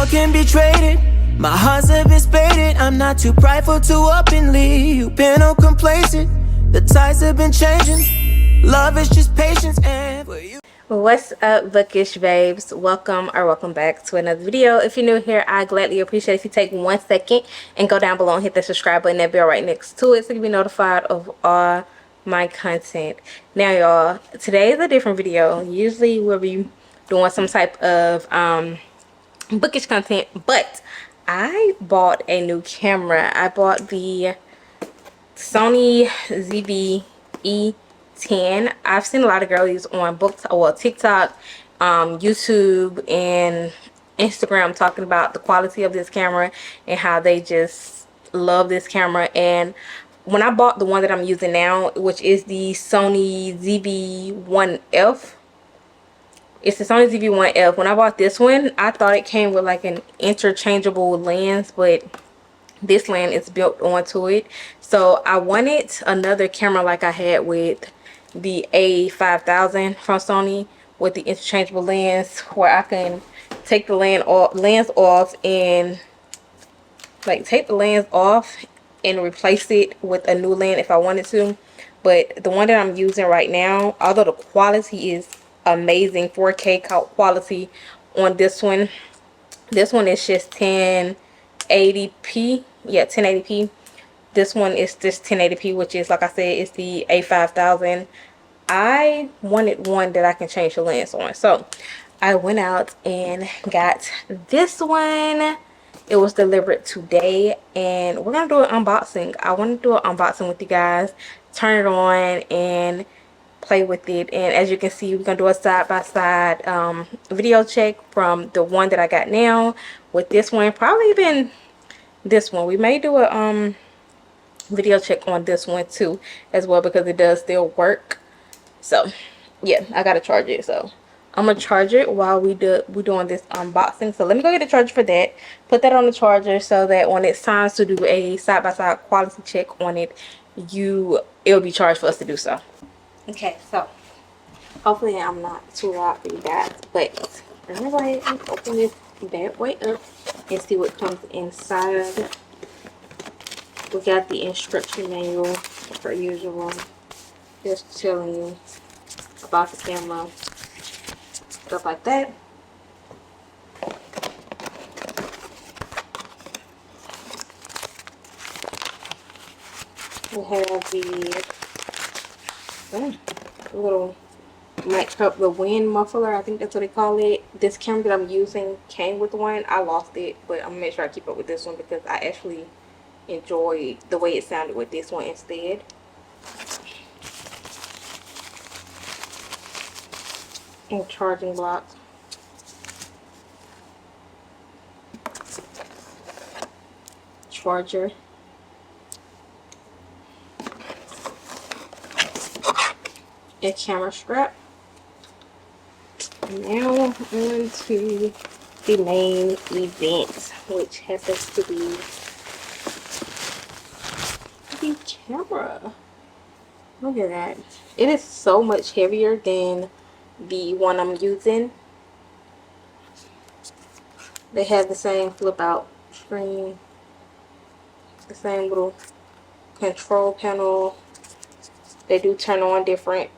can be traded. My heart's have been spaded. I'm not too prideful to up and leave. You've been on complacent. The tides have been changing. Love is just patience and for you. What's up, bookish babes? Welcome back to another video. If you're new here, I gladly appreciate if you take 1 second and go down below and hit the subscribe button, that bell right next to it, so you can be notified of all my content. Now y'all, today is a different video. Usually we'll be doing some type of bookish content, but I bought a new camera. I bought the Sony Zv-E10. I've seen a lot of girlies on TikTok, YouTube, and Instagram talking about the quality of this camera and how they just love this camera. And when I bought the one that I'm using now, which is the Sony ZV-1F, it's the Sony ZV-1F. When I bought this one, I thought it came with like an interchangeable lens, but this lens is built onto it. So I wanted another camera like I had with the A5000 from Sony, with the interchangeable lens, where I can take the lens off and replace it with a new lens if I wanted to. But the one that I'm using right now, although the quality is amazing, 4K quality on this one is just 1080p. Yeah, 1080p. This one is just 1080p, which is, like I said, it's the A5000. I wanted one that I can change the lens on, so I went out and got this one. It was delivered today, and we're gonna do an unboxing. I want to do an unboxing with you guys, turn it on and play with it. And as you can see, we're gonna do a side-by-side video check from the one that I got now with this one. Probably even this one. We may do a video check on this one too as well, because it does still work. So yeah, I gotta charge it, so I'm gonna charge it while we're doing this unboxing. So let me go get a charger for that, put that on the charger, so that when it's time to do a side-by-side quality check on it, it'll be charged for us to do so. Okay, so hopefully I'm not too loud for you guys, but I'm gonna go ahead and open this bad boy up and see what comes inside. We got the instruction manual per usual, just telling you about the camera, stuff like that. We have the little the wind muffler, I think that's what they call it. This camera that I'm using came with one. I lost it, but I'm gonna make sure I keep up with this one because I actually enjoyed the way it sounded with this one instead. And charging blocks. Charger. A camera strap. And now on to the main event, which happens to be the camera. Look at that. It is so much heavier than the one I'm using. They have the same flip out screen, the same little control panel. They do turn on different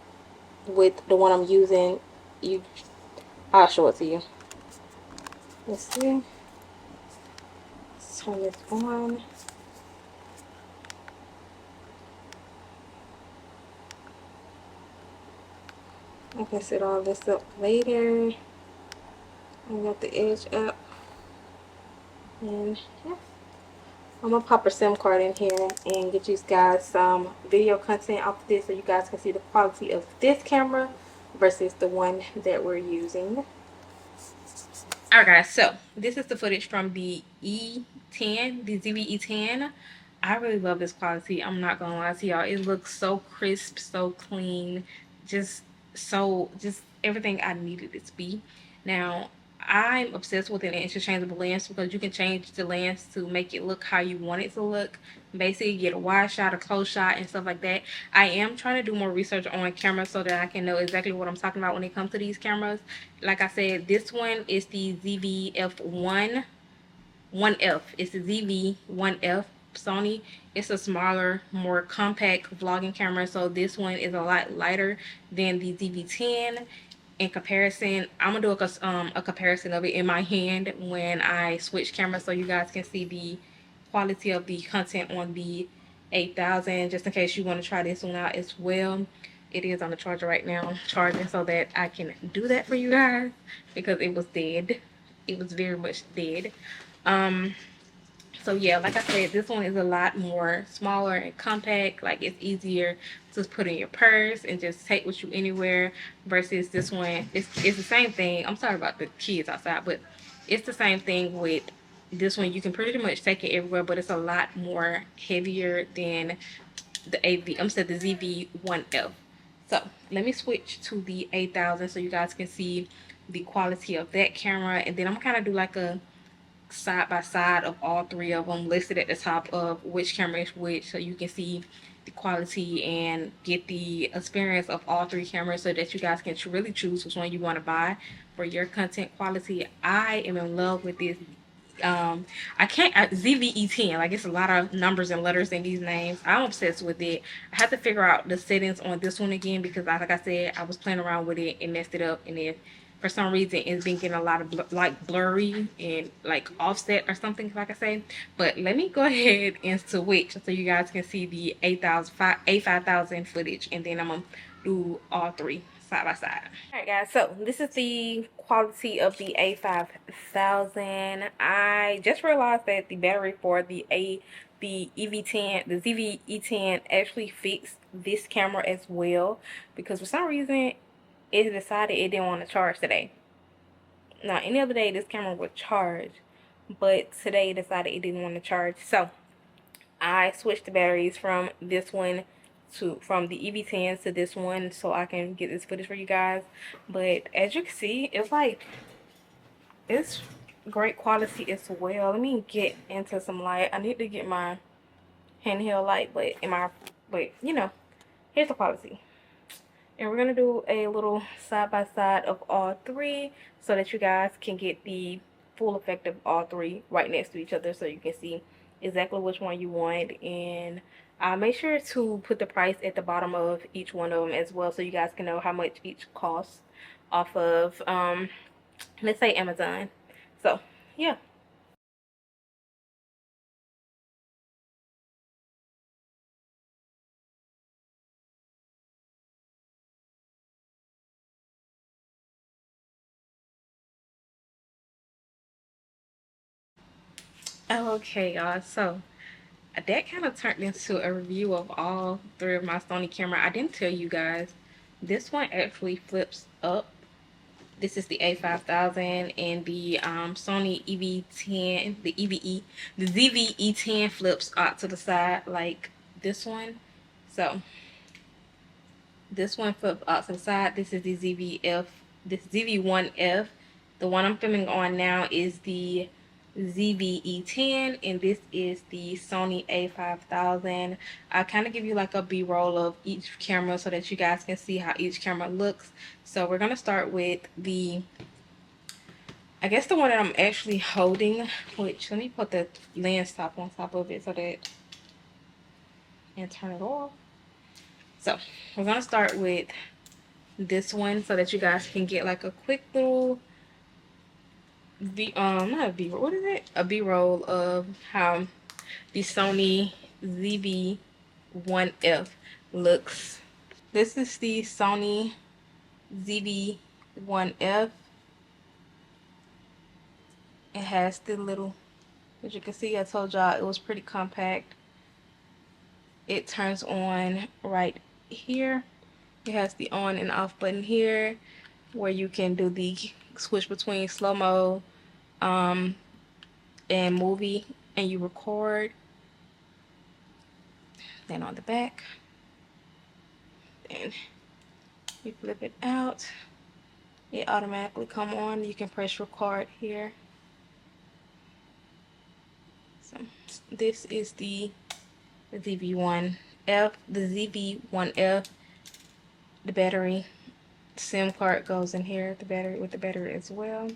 with the one I'm using. I'll show it to you. Let's see. Let's turn this on. I can set all this up later. I got the edge up. And yeah, I'm gonna pop a SIM card in here and get you guys some video content off of this, so you guys can see the quality of this camera versus the one that we're using. Alright guys, so this is the footage from the E10, the ZV-E10. I really love this quality. I'm not gonna lie to y'all. It looks so crisp, so clean, just everything I needed it to be. Now, I'm obsessed with an interchangeable lens because you can change the lens to make it look how you want it to look. Basically, get a wide shot, a close shot, and stuff like that. I am trying to do more research on cameras so that I can know exactly what I'm talking about when it comes to these cameras. Like I said, this one is the ZV-F1. ZV-1F. It's the ZV-1F Sony. It's a smaller, more compact vlogging camera. So this one is a lot lighter than the ZV-10. In comparison, I'm gonna do a comparison of it in my hand when I switch cameras, so you guys can see the quality of the content on the 8000, just in case you want to try this one out as well. It is on the charger right now, charging, so that I can do that for you guys, because it was dead. It was very much dead. So yeah, like I said, this one is a lot more smaller and compact. Like, it's easier to put in your purse and just take with you anywhere, versus this one. It's the same thing. I'm sorry about the kids outside, but it's the same thing with this one. You can pretty much take it everywhere, but it's a lot more heavier than the the ZV-1F. So let me switch to the 8000 so you guys can see the quality of that camera, and then I'm kind of do like a side by side of all three of them listed at the top of which camera is which, so you can see the quality and get the experience of all three cameras, so that you guys can really choose which one you want to buy for your content quality. I am in love with this I can't ZV-E10. Like, it's a lot of numbers and letters in these names. I'm obsessed with it. I have to figure out the settings on this one again, because like I said, I was playing around with it and messed it up, and then for some reason it's been getting a lot of like blurry and like offset or something, like I say. But let me go ahead and switch so you guys can see the A5000 footage, and then I'm gonna do all three side by side. Alright guys, so this is the quality of the A5000. I just realized that the battery for the EV10, the ZV-E10 actually fixed this camera as well, because for some reason it decided it didn't want to charge today. Now, any other day this camera would charge, but today it decided it didn't want to charge. So I switched the batteries from this one from the EV10 to this one, so I can get this footage for you guys. But as you can see, it's great quality as well. Let me get into some light. I need to get my handheld light, but you know, here's the quality. And we're gonna do a little side by side of all three, so that you guys can get the full effect of all three right next to each other, so you can see exactly which one you want. And make sure to put the price at the bottom of each one of them as well, so you guys can know how much each costs off of let's say Amazon. So yeah. Okay, y'all, so that kind of turned into a review of all three of my Sony camera. I didn't tell you guys, this one actually flips up. This is the A5000, and the Sony EV10, the ZV-E10 flips out to the side like this one. So this one flips out to the side. This is the this ZV-1F. The one I'm filming on now is the ZV-E10, and this is the Sony A5000. I kind of give you like a b-roll of each camera so that you guys can see how each camera looks. So we're gonna start with the, I guess the one that I'm actually holding, which, let me put the lens top on top of it so that, and turn it off. So we're gonna start with this one so that you guys can get like a quick little not a b-roll, what is it, a b-roll of how the Sony ZV-1F looks. This is the Sony ZV-1F. It has the little, as you can see, I told y'all it was pretty compact. It turns on right here. It has the on and off button here, where you can do the switch between slow-mo and movie, and you record. Then on the back, then you flip it out, it automatically come on. You can press record here. So this is the ZV-1F. The ZV-1F, the battery SIM card goes in here, the battery, with the battery as well,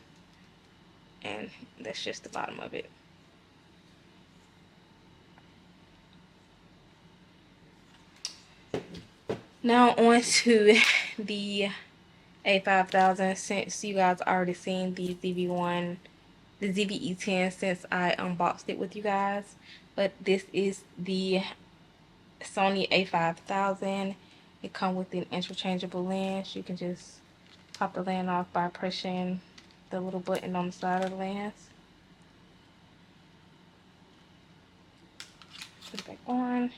and that's just the bottom of it. Now on to the A5000. Since you guys already seen the ZV-1, the ZV-E10 since I unboxed it with you guys. But this is the Sony A5000. It comes with an interchangeable lens. You can just pop the lens off by pressing the little button on the side of the lens. Put it back on.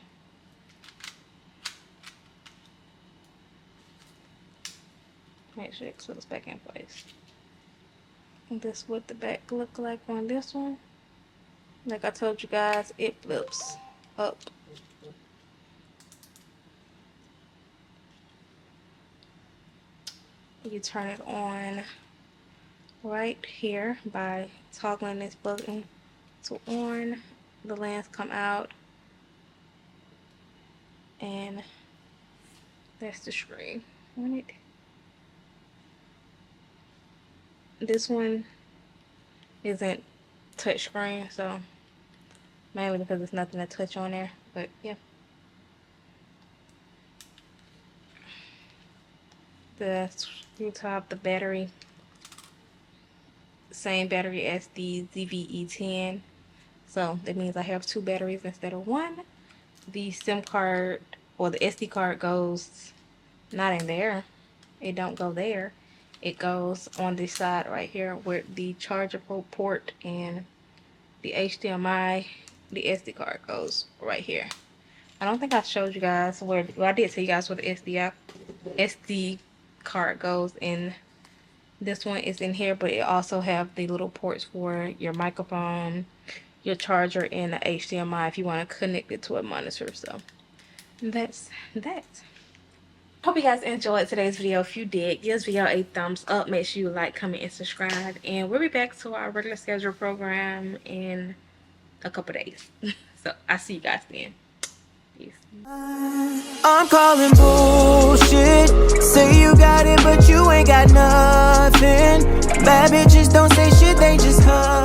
Make sure it slips back in place. And this is what the back look like on this one. Like I told you guys, it flips up. You turn it on right here by toggling this button to on. The lens come out, and that's the screen on it. This one isn't touch screen, so mainly because there's nothing to touch on there, but yeah. The screw top, the battery, same battery as the ZV-E10, so that means I have 2 batteries instead of 1. The SIM card or the SD card goes not in there. It don't go there. It goes on this side right here where the charger port and the HDMI, the SD card goes right here. I don't think I showed you guys where, well, I did tell you guys where the SD card goes, and this one is in here, but it also have the little ports for your microphone, your charger, and the HDMI if you want to connect it to a monitor. So that's that. Hope you guys enjoyed today's video. If you did, give this video a thumbs up. Make sure you like, comment, and subscribe. And we'll be back to our regular schedule program in a couple days. So I'll see you guys then. Peace. I'm calling bullshit. Say you got it, but you ain't got nothing. Bad bitches don't say shit, they just come.